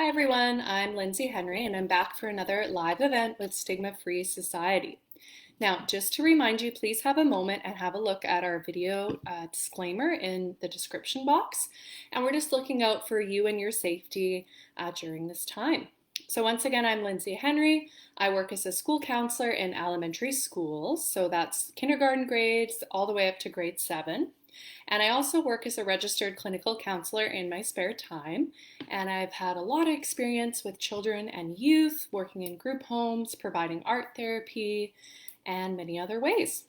Hi everyone, I'm Lynsey Henry and I'm back for another live event with Stigma-Free Society. Now, just to remind you, please have a moment and have a look at our video disclaimer in the description box. And we're just looking out for you and your safety during this time. So once again, I'm Lynsey Henry. I work as a school counselor in elementary schools. So that's kindergarten grades all the way up to grade 7. And I also work as a registered clinical counselor in my spare time. And I've had a lot of experience with children and youth, working in group homes, providing art therapy, and many other ways.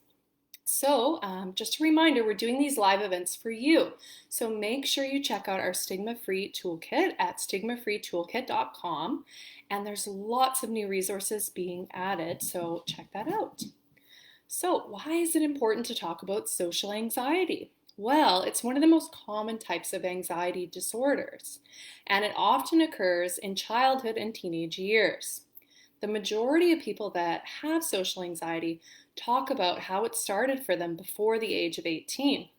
So just a reminder, we're doing these live events for you. So make sure you check out our Stigma-Free Toolkit at stigmafreetoolkit.com. And there's lots of new resources being added, so check that out. So why is it important to talk about social anxiety? Well, it's one of the most common types of anxiety disorders, and it often occurs in childhood and teenage years. The majority of people that have social anxiety talk about how it started for them before the age of 18.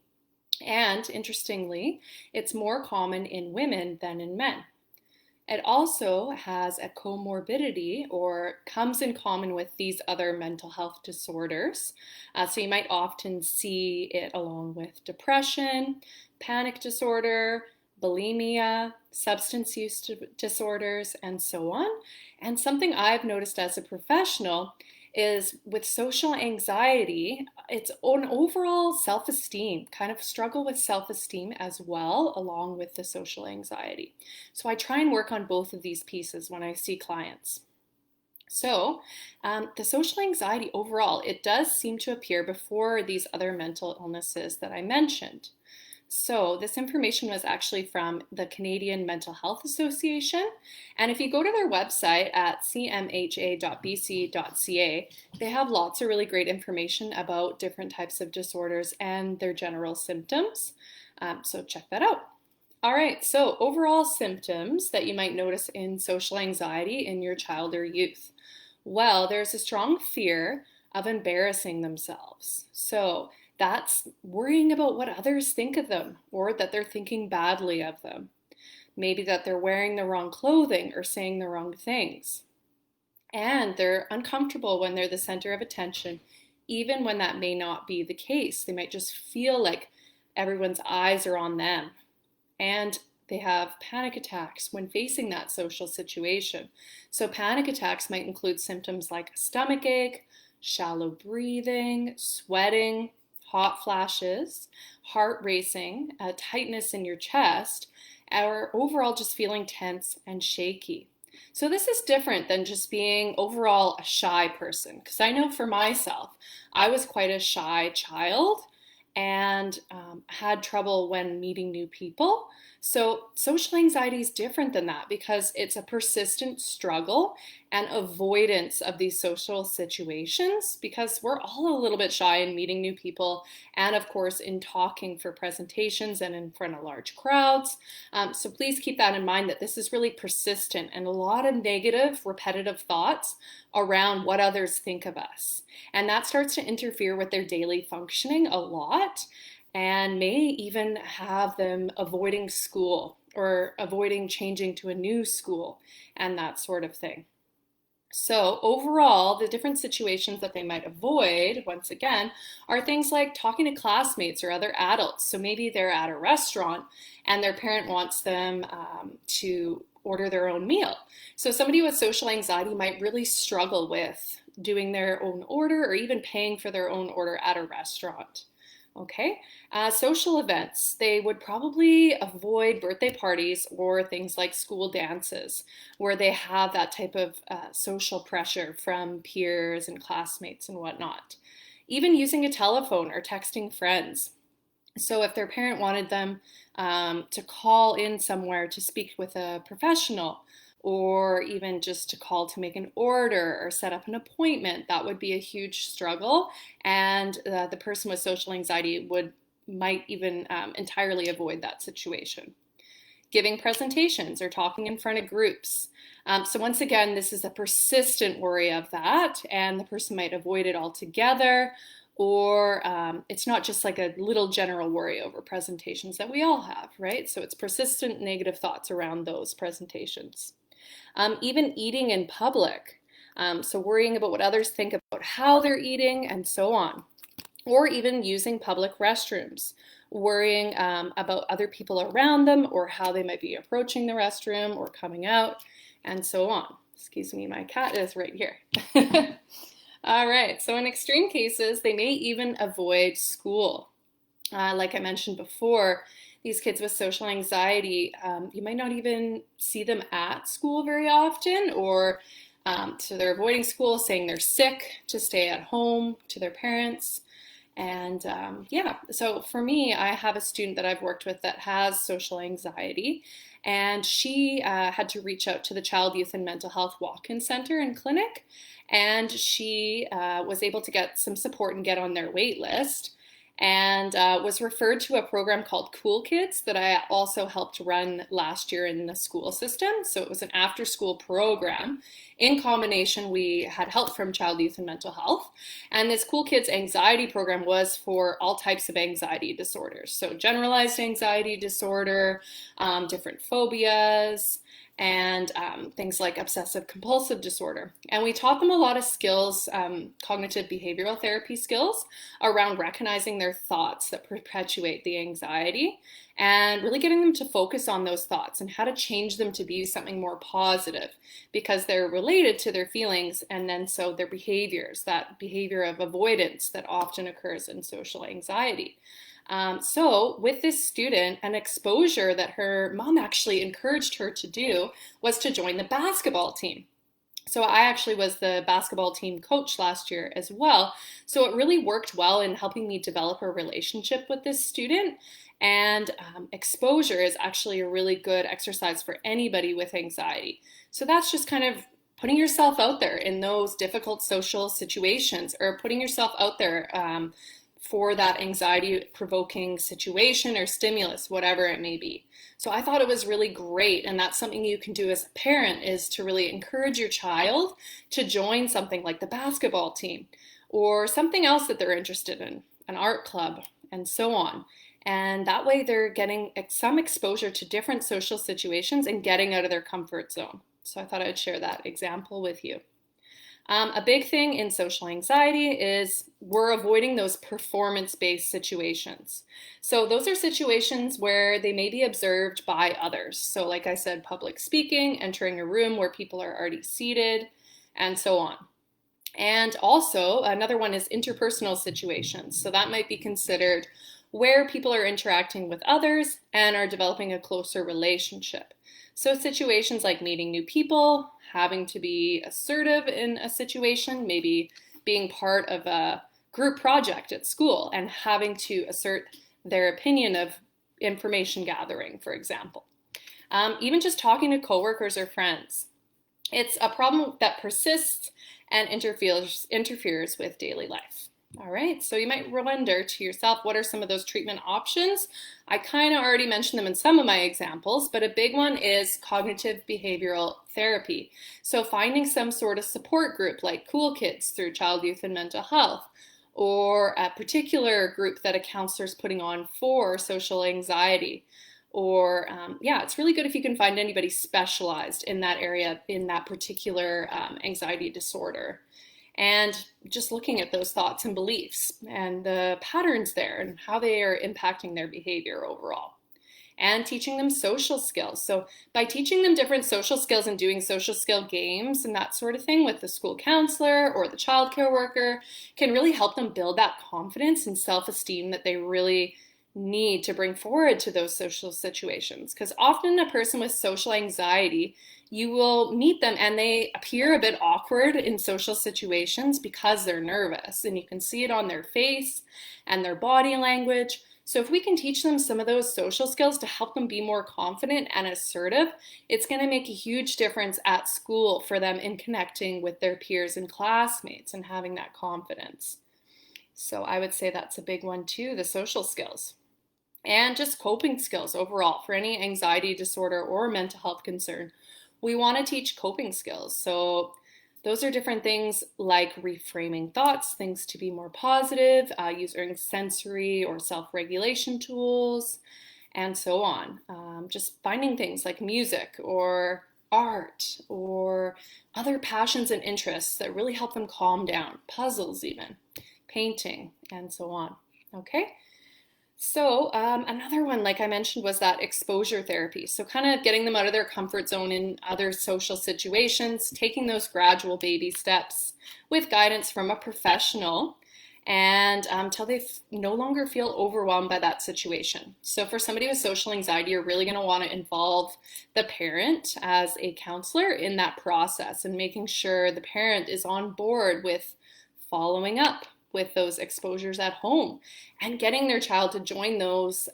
And interestingly, it's more common in women than in men. It also has a comorbidity or comes in common with these other mental health disorders. So you might often see it along with depression, panic disorder, bulimia, substance use disorders, and so on. And something I've noticed as a professional is with social anxiety, it's an overall self-esteem, kind of struggle with self-esteem as well, along with the social anxiety. So I try and work on both of these pieces when I see clients. So the social anxiety overall, it does seem to appear before these other mental illnesses that I mentioned. So this information was actually from the Canadian Mental Health Association. And if you go to their website at cmha.bc.ca, they have lots of really great information about different types of disorders and their general symptoms. So check that out. All right, so overall symptoms that you might notice in social anxiety in your child or youth. Well, there's a strong fear of embarrassing themselves. So that's worrying about what others think of them or that they're thinking badly of them. Maybe that they're wearing the wrong clothing or saying the wrong things. And they're uncomfortable when they're the center of attention, even when that may not be the case. They might just feel like everyone's eyes are on them. And they have panic attacks when facing that social situation. So panic attacks might include symptoms like a stomach ache, shallow breathing, sweating, hot flashes, heart racing, a tightness in your chest, or overall just feeling tense and shaky. So this is different than just being overall a shy person, because I know for myself, I was quite a shy child and had trouble when meeting new people. So social anxiety is different than that because it's a persistent struggle and avoidance of these social situations because we're all a little bit shy in meeting new people and of course in talking for presentations and in front of large crowds. So please keep that in mind that this is really persistent and a lot of negative repetitive thoughts around what others think of us. And that starts to interfere with their daily functioning a lot and may even have them avoiding school or avoiding changing to a new school and that sort of thing. So overall, the different situations that they might avoid, once again, are things like talking to classmates or other adults. So maybe they're at a restaurant and their parent wants them to order their own meal. So somebody with social anxiety might really struggle with doing their own order or even paying for their own order at a restaurant. Okay, social events, they would probably avoid birthday parties or things like school dances where they have that type of social pressure from peers and classmates and whatnot. Even using a telephone or texting friends. So if their parent wanted them to call in somewhere to speak with a professional or even just to call to make an order or set up an appointment, that would be a huge struggle. And the person with social anxiety might even entirely avoid that situation. Giving presentations or talking in front of groups. So once again, this is a persistent worry of that, and the person might avoid it altogether, or it's not just like a little general worry over presentations that we all have, right? So it's persistent negative thoughts around those presentations. Even eating in public. So worrying about what others think about how they're eating and so on. Or even using public restrooms, worrying about other people around them or how they might be approaching the restroom or coming out and so on. Excuse me, my cat is right here. All right, so in extreme cases, they may even avoid school. Like I mentioned before, these kids with social anxiety, you might not even see them at school very often, or so they're avoiding school, saying they're sick to stay at home to their parents. And yeah, so for me, I have a student that I've worked with that has social anxiety, and she had to reach out to the Child, Youth, and Mental Health Walk-in Center and Clinic, and she was able to get some support and get on their wait list, and was referred to a program called Cool Kids that I also helped run last year in the school system. So it was an after-school program. In combination, we had help from Child, Youth, and Mental Health. And this Cool Kids anxiety program was for all types of anxiety disorders. So generalized anxiety disorder, different phobias, and things like obsessive compulsive disorder. And we taught them a lot of skills, cognitive behavioral therapy skills around recognizing their thoughts that perpetuate the anxiety and really getting them to focus on those thoughts and how to change them to be something more positive because they're related to their feelings and then so their behaviors, that behavior of avoidance that often occurs in social anxiety. So with this student, an exposure that her mom actually encouraged her to do was to join the basketball team. So I actually was the basketball team coach last year as well. So it really worked well in helping me develop a relationship with this student. And exposure is actually a really good exercise for anybody with anxiety. So that's just kind of putting yourself out there in those difficult social situations or putting yourself out there for that anxiety-provoking situation or stimulus, whatever it may be. So I thought it was really great, and that's something you can do as a parent is to really encourage your child to join something like the basketball team or something else that they're interested in, an art club, and so on. And that way they're getting some exposure to different social situations and getting out of their comfort zone. So I thought I'd share that example with you. A big thing in social anxiety is we're avoiding those performance-based situations. So those are situations where they may be observed by others. So like I said, public speaking, entering a room where people are already seated, and so on. And also another one is interpersonal situations. So that might be considered where people are interacting with others and are developing a closer relationship. So situations like meeting new people, having to be assertive in a situation, maybe being part of a group project at school and having to assert their opinion of information gathering, for example. Even just talking to coworkers or friends. It's a problem that persists and interferes with daily life. All right, so you might wonder to yourself, what are some of those treatment options? I kind of already mentioned them in some of my examples, but a big one is cognitive behavioral therapy. So finding some sort of support group like Cool Kids through Child, Youth, and Mental Health, or a particular group that a counselor is putting on for social anxiety. Or yeah, it's really good if you can find anybody specialized in that area, in that particular anxiety disorder. And just looking at those thoughts and beliefs and the patterns there and how they are impacting their behavior overall. And teaching them social skills. So by teaching them different social skills and doing social skill games and that sort of thing with the school counselor or the child care worker can really help them build that confidence and self-esteem that they really need to bring forward to those social situations. Because often a person with social anxiety, you will meet them and they appear a bit awkward in social situations because they're nervous, and you can see it on their face and their body language. So if we can teach them some of those social skills to help them be more confident and assertive, it's going to make a huge difference at school for them in connecting with their peers and classmates and having that confidence. So I would say that's a big one too, the social skills. And just coping skills overall for any anxiety disorder or mental health concern. We want to teach coping skills. So those are different things like reframing thoughts, things to be more positive, using sensory or self-regulation tools, and so on. Just finding things like music or art or other passions and interests that really help them calm down, puzzles even, painting, and so on. Okay? So another one, like I mentioned, was that exposure therapy. So kind of getting them out of their comfort zone in other social situations, taking those gradual baby steps with guidance from a professional and until they no longer feel overwhelmed by that situation. So for somebody with social anxiety, you're really going to want to involve the parent as a counselor in that process and making sure the parent is on board with following up with those exposures at home and getting their child to join those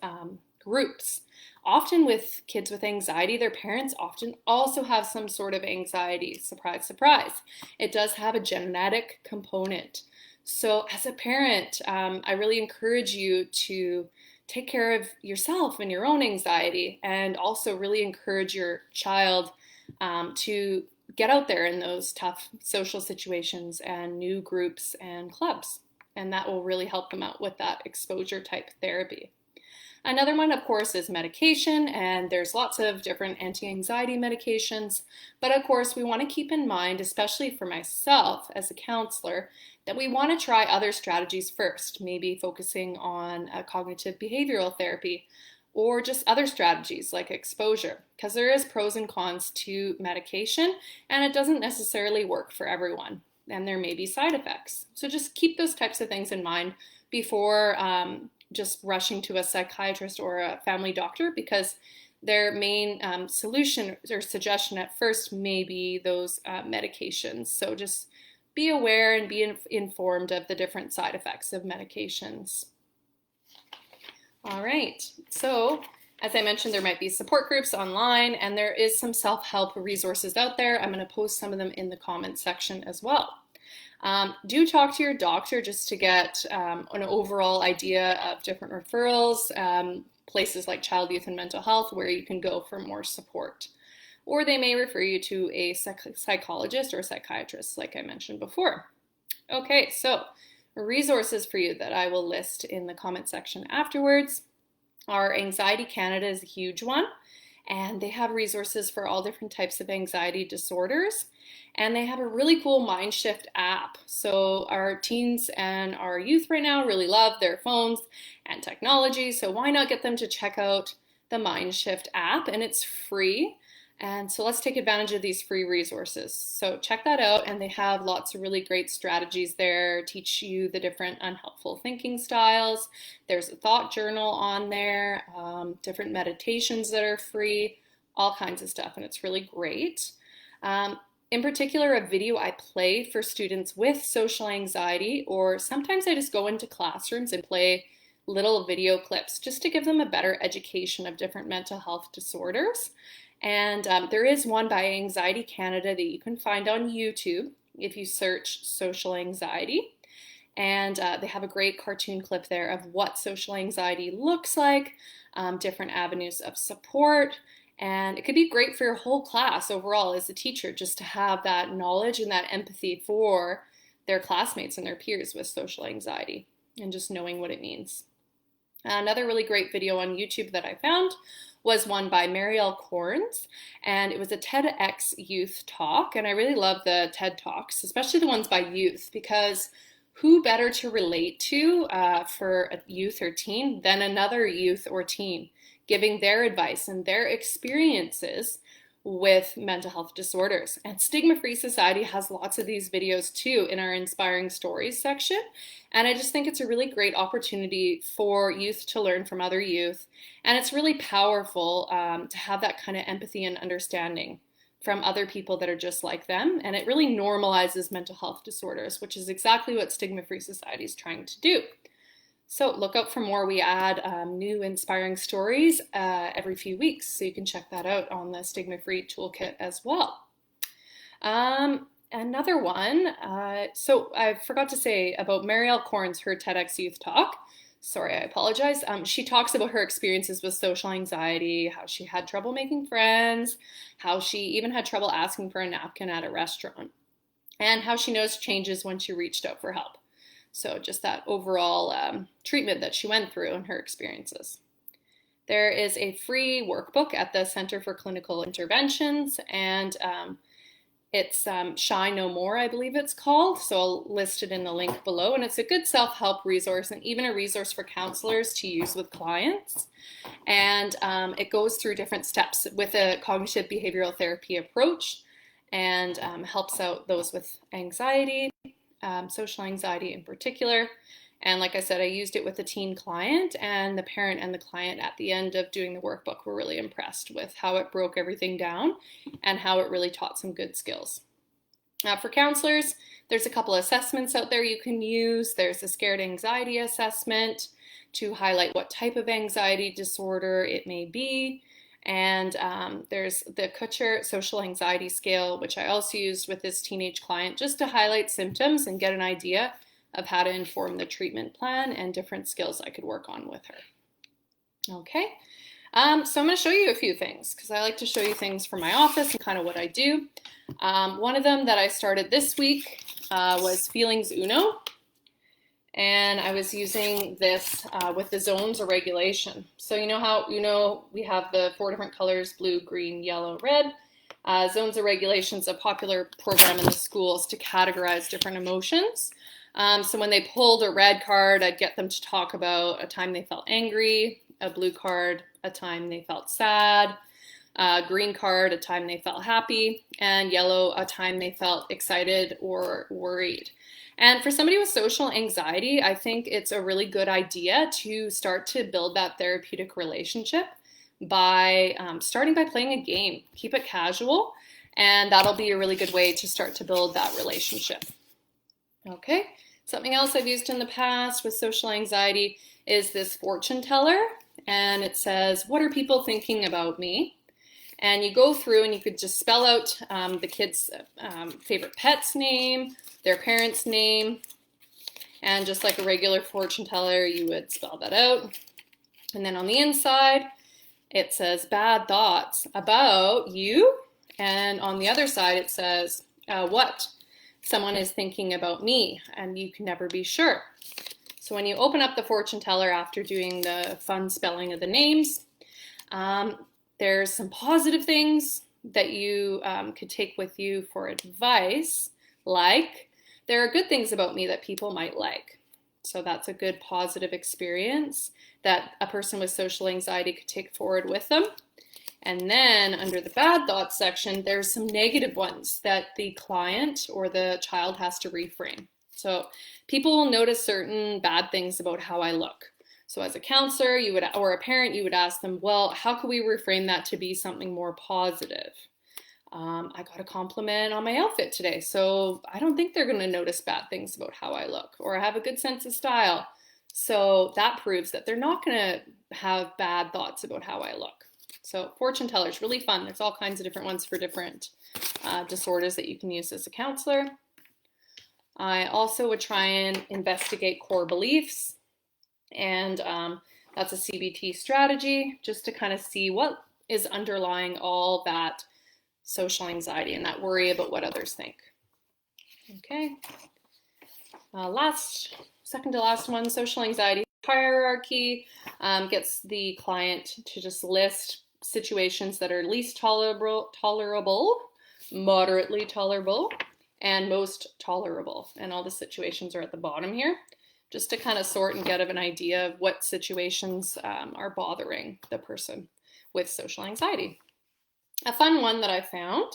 groups. Often with kids with anxiety, their parents often also have some sort of anxiety. Surprise, surprise. It does have a genetic component. So as a parent, I really encourage you to take care of yourself and your own anxiety, and also really encourage your child to get out there in those tough social situations and new groups and clubs. And that will really help them out with that exposure type therapy. Another one, of course, is medication, and there's lots of different anti-anxiety medications. But of course, we want to keep in mind, especially for myself as a counselor, that we want to try other strategies first, maybe focusing on cognitive behavioral therapy or just other strategies like exposure, because there is pros and cons to medication, and it doesn't necessarily work for everyone, and there may be side effects. So just keep those types of things in mind before just rushing to a psychiatrist or a family doctor, because their main solution or suggestion at first may be those medications. So just be aware and be informed of the different side effects of medications. All right, so as I mentioned, there might be support groups online, and there is some self-help resources out there. I'm going to post some of them in the comments section as well. Do talk to your doctor just to get an overall idea of different referrals, places like child, youth, and mental health where you can go for more support. Or they may refer you to a psychologist or psychiatrist, like I mentioned before. Okay, so resources for you that I will list in the comment section afterwards are Anxiety Canada is a huge one, and they have resources for all different types of anxiety disorders. And they have a really cool Mind Shift app. So our teens and our youth right now really love their phones and technology. So why not get them to check out the Mind Shift app? And it's free. And so let's take advantage of these free resources. So check that out. And they have lots of really great strategies there, teach you the different unhelpful thinking styles. There's a thought journal on there, different meditations that are free, all kinds of stuff. And it's really great. In particular, a video I play for students with social anxiety, or sometimes I just go into classrooms and play little video clips just to give them a better education of different mental health disorders. And there is one by Anxiety Canada that you can find on YouTube if you search social anxiety. And they have a great cartoon clip there of what social anxiety looks like, different avenues of support. And it could be great for your whole class overall as a teacher, just to have that knowledge and that empathy for their classmates and their peers with social anxiety and just knowing what it means. Another really great video on YouTube that I found was one by Marielle Corns, and it was a TEDx youth talk. And I really love the TED Talks, especially the ones by youth, because who better to relate to for a youth or teen than another youth or teen, giving their advice and their experiences with mental health disorders. And Stigma-Free Society has lots of these videos too in our Inspiring Stories section. And I just think it's a really great opportunity for youth to learn from other youth. And it's really powerful to have that kind of empathy and understanding from other people that are just like them. And it really normalizes mental health disorders, which is exactly what Stigma-Free Society is trying to do. So look out for more. We add new inspiring stories every few weeks, so you can check that out on the Stigma-Free Toolkit as well. Another one, so I forgot to say about Marielle Corns, her TEDx Youth Talk. Sorry, I apologize. She talks about her experiences with social anxiety, how she had trouble making friends, how she even had trouble asking for a napkin at a restaurant, and how she noticed changes when she reached out for help. So just that overall treatment that she went through and her experiences. There is a free workbook at the Center for Clinical Interventions, and it's Shy No More, I believe it's called. So I'll list it in the link below. And it's a good self-help resource and even a resource for counselors to use with clients. And it goes through different steps with a cognitive behavioral therapy approach and helps out those with anxiety, social anxiety in particular. And like I said, I used it with a teen client, and the parent and the client at the end of doing the workbook were really impressed with how it broke everything down and how it really taught some good skills. For counselors, there's a couple of assessments out there you can use. There's a scared anxiety assessment to highlight what type of anxiety disorder it may be. And there's the Kutcher social anxiety scale, which I also used with this teenage client just to highlight symptoms and get an idea of how to inform the treatment plan and different skills I could work on with her. Okay, so I'm going to show you a few things because I like to show you things from my office and kind of what I do. One of them that I started this week was Feelings Uno, and I was using this with the zones of regulation. So you know how we have the 4 different colors: blue, green, yellow, red. Zones of regulation is a popular program in the schools to categorize different emotions. So when they pulled a red card, I'd get them to talk about a time they felt angry, a blue card, a time they felt sad, a green card, a time they felt happy, and yellow, a time they felt excited or worried. And for somebody with social anxiety, I think it's a really good idea to start to build that therapeutic relationship by starting by playing a game. Keep it casual, and that'll be a really good way to start to build that relationship. Okay, something else I've used in the past with social anxiety is this fortune teller, and it says, what are people thinking about me? And you go through and you could just spell out the kid's favorite pet's name, their parent's name, and just like a regular fortune teller, you would spell that out. And then on the inside, it says bad thoughts about you, and on the other side, it says what someone is thinking about me, and you can never be sure. So when you open up the fortune teller after doing the fun spelling of the names, there's some positive things that you could take with you for advice, like there are good things about me that people might like. So that's a good positive experience that a person with social anxiety could take forward with them. And then under the bad thoughts section, there's some negative ones that the client or the child has to reframe. So people will notice certain bad things about how I look. So as a counselor, or a parent, you would ask them, well, how can we reframe that to be something more positive? I got a compliment on my outfit today, so I don't think they're going to notice bad things about how I look, or I have a good sense of style. So that proves that they're not going to have bad thoughts about how I look. So fortune teller is really fun. There's all kinds of different ones for different disorders that you can use as a counselor. I also would try and investigate core beliefs, and that's a CBT strategy, just to kind of see what is underlying all that social anxiety and that worry about what others think. Okay, second to last one, social anxiety hierarchy gets the client to just list situations that are least tolerable, moderately tolerable, and most tolerable. And all the situations are at the bottom here, just to kind of sort and get an idea of what situations are bothering the person with social anxiety. A fun one that I found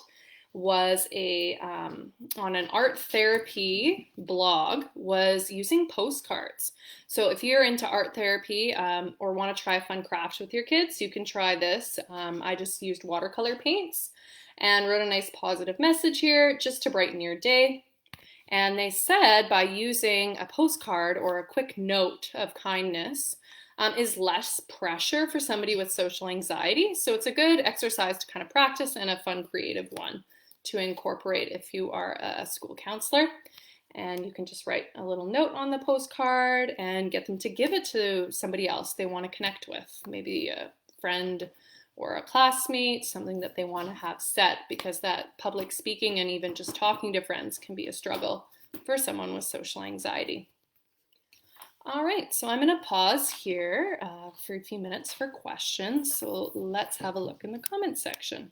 was on an art therapy blog, was using postcards. So if you're into art therapy or want to try a fun craft with your kids, you can try this. I just used watercolor paints and wrote a nice positive message here just to brighten your day. And they said by using a postcard or a quick note of kindness is less pressure for somebody with social anxiety. So it's a good exercise to kind of practice and a fun creative one to incorporate if you are a school counselor. And you can just write a little note on the postcard and get them to give it to somebody else they want to connect with, maybe a friend or a classmate, something that they want to have set, because that public speaking and even just talking to friends can be a struggle for someone with social anxiety. All right, so I'm going to pause here for a few minutes for questions. So let's have a look in the comments section.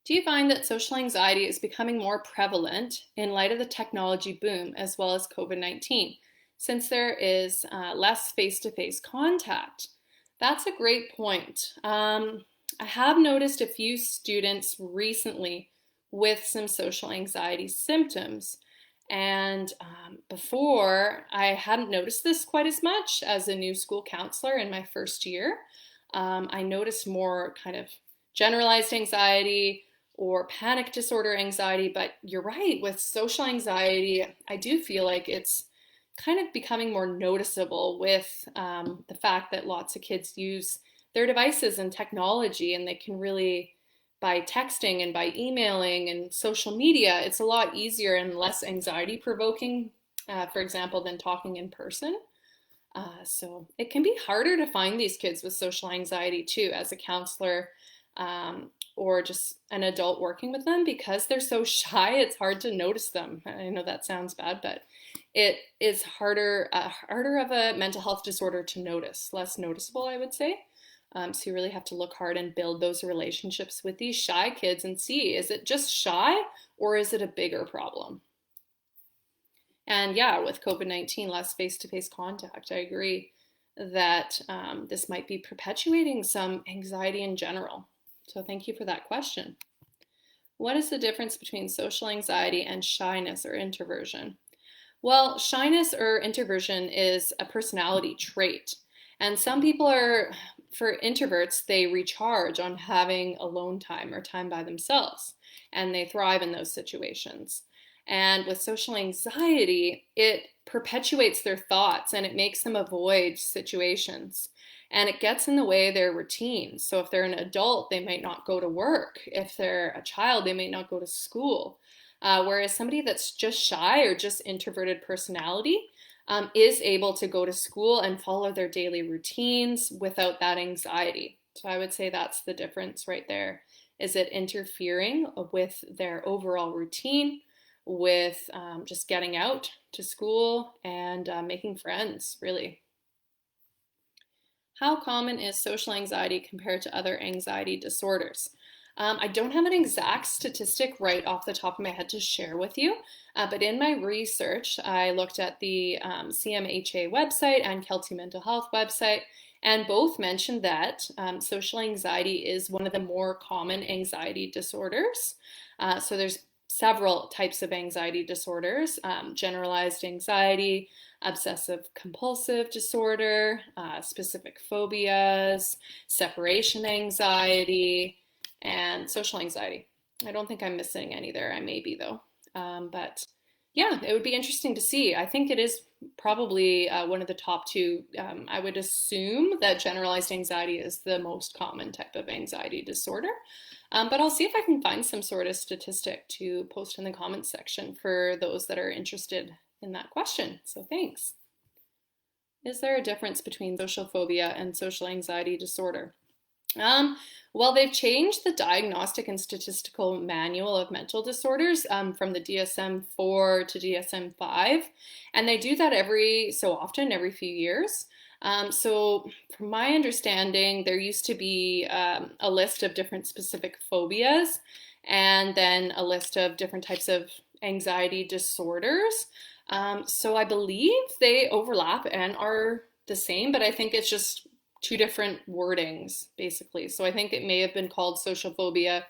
Do you find that social anxiety is becoming more prevalent in light of the technology boom as well as COVID-19, since there is less face-to-face contact? That's a great point. I have noticed a few students recently with some social anxiety symptoms. And before, I hadn't noticed this quite as much as a new school counselor in my first year. I noticed more kind of generalized anxiety or panic disorder anxiety, but you're right, with social anxiety, I do feel like it's kind of becoming more noticeable with the fact that lots of kids use their devices and technology, and they can really, by texting and by emailing and social media, it's a lot easier and less anxiety provoking, for example, than talking in person. So it can be harder to find these kids with social anxiety too, as a counselor or just an adult working with them, because they're so shy. It's hard to notice them. I know that sounds bad, but it is harder of a mental health disorder to notice, less noticeable, I would say. So you really have to look hard and build those relationships with these shy kids and see, is it just shy or is it a bigger problem? And yeah, with COVID-19, less face-to-face contact, I agree that this might be perpetuating some anxiety in general. So thank you for that question. What is the difference between social anxiety and shyness or introversion? Well, shyness or introversion is a personality trait. And some people are, for introverts, they recharge on having alone time or time by themselves, and they thrive in those situations. And with social anxiety, it perpetuates their thoughts and it makes them avoid situations. And it gets in the way of their routines. So if they're an adult, they might not go to work. If they're a child, they may not go to school. Whereas somebody that's just shy or just introverted personality is able to go to school and follow their daily routines without that anxiety. So I would say that's the difference right there. Is it interfering with their overall routine, with just getting out to school and making friends, really? How common is social anxiety compared to other anxiety disorders? I don't have an exact statistic right off the top of my head to share with you, but in my research, I looked at the CMHA website and Kelty Mental Health website, and both mentioned that social anxiety is one of the more common anxiety disorders. So there's several types of anxiety disorders: generalized anxiety, obsessive compulsive disorder, specific phobias, separation anxiety, and social anxiety. I don't think I'm missing any there. I may be, though. But yeah, it would be interesting to see. I think it is probably one of the top two. I would assume that generalized anxiety is the most common type of anxiety disorder. But I'll see if I can find some sort of statistic to post in the comments section for those that are interested in that question. So thanks. Is there a difference between social phobia and social anxiety disorder? Well, they've changed the Diagnostic and Statistical Manual of Mental Disorders from the DSM-4 to DSM-5, and they do that every so often, every few years. So from my understanding, there used to be a list of different specific phobias and then a list of different types of anxiety disorders. So I believe they overlap and are the same, but I think it's just two different wordings, basically. So I think it may have been called social phobia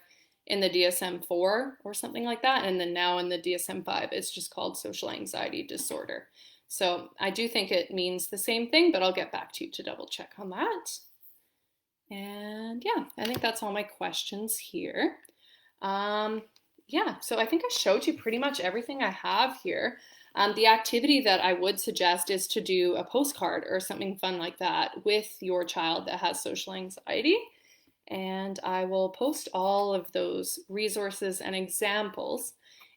in the DSM-4 or something like that, and then now in the DSM-5, it's just called social anxiety disorder. So I do think it means the same thing, but I'll get back to you to double check on that. And yeah, I think that's all my questions here. Yeah, so I think I showed you pretty much everything I have here. The activity that I would suggest is to do a postcard or something fun like that with your child that has social anxiety. And I will post all of those resources and examples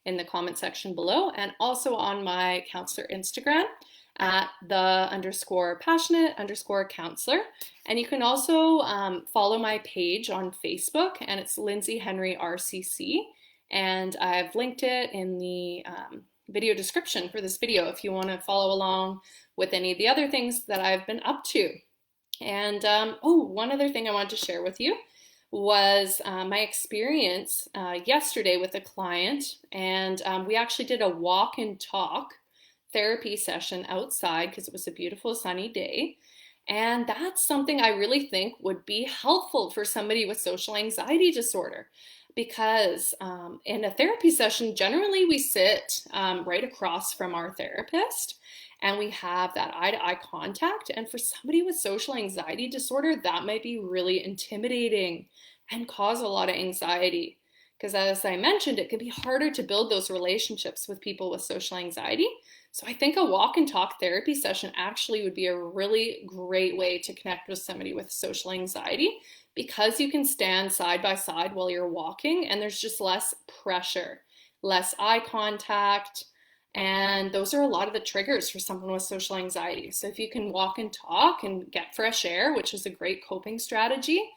in the comment section below, and also on my counselor Instagram at _passionate_counselor. And you can also follow my page on Facebook, and it's Lynsey Henry RCC. And I've linked it in the video description for this video if you want to follow along with any of the other things that I've been up to. And oh, one other thing I wanted to share with you was my experience yesterday with a client, and we actually did a walk and talk therapy session outside because it was a beautiful sunny day. And that's something I really think would be helpful for somebody with social anxiety disorder because in a therapy session, generally we sit right across from our therapist and we have that eye-to-eye contact. And for somebody with social anxiety disorder, that might be really intimidating and cause a lot of anxiety. Because as I mentioned, it can be harder to build those relationships with people with social anxiety. So I think a walk and talk therapy session actually would be a really great way to connect with somebody with social anxiety because you can stand side by side while you're walking and there's just less pressure, less eye contact, and those are a lot of the triggers for someone with social anxiety. So if you can walk and talk and get fresh air, which is a great coping strategy,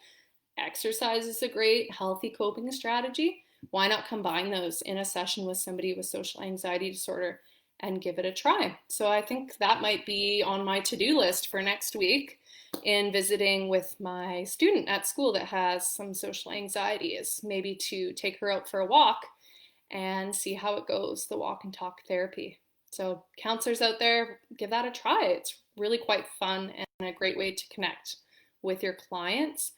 exercise is a great healthy coping strategy, why not combine those in a session with somebody with social anxiety disorder and give it a try? So I think that might be on my to-do list for next week in visiting with my student at school that has some social anxiety, is maybe to take her out for a walk and see how it goes, the walk and talk therapy. So counselors out there, give that a try. It's really quite fun and a great way to connect with your clients.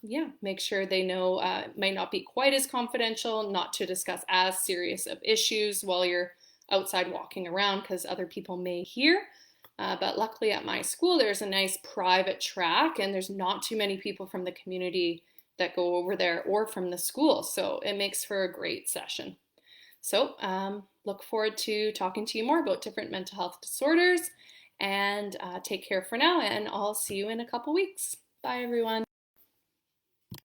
Yeah, make sure they know it might not be quite as confidential, not to discuss as serious of issues while you're outside walking around because other people may hear. But luckily at my school, there's a nice private track and there's not too many people from the community that go over there or from the school. So it makes for a great session. So look forward to talking to you more about different mental health disorders, and take care for now, and I'll see you in a couple weeks. Bye everyone.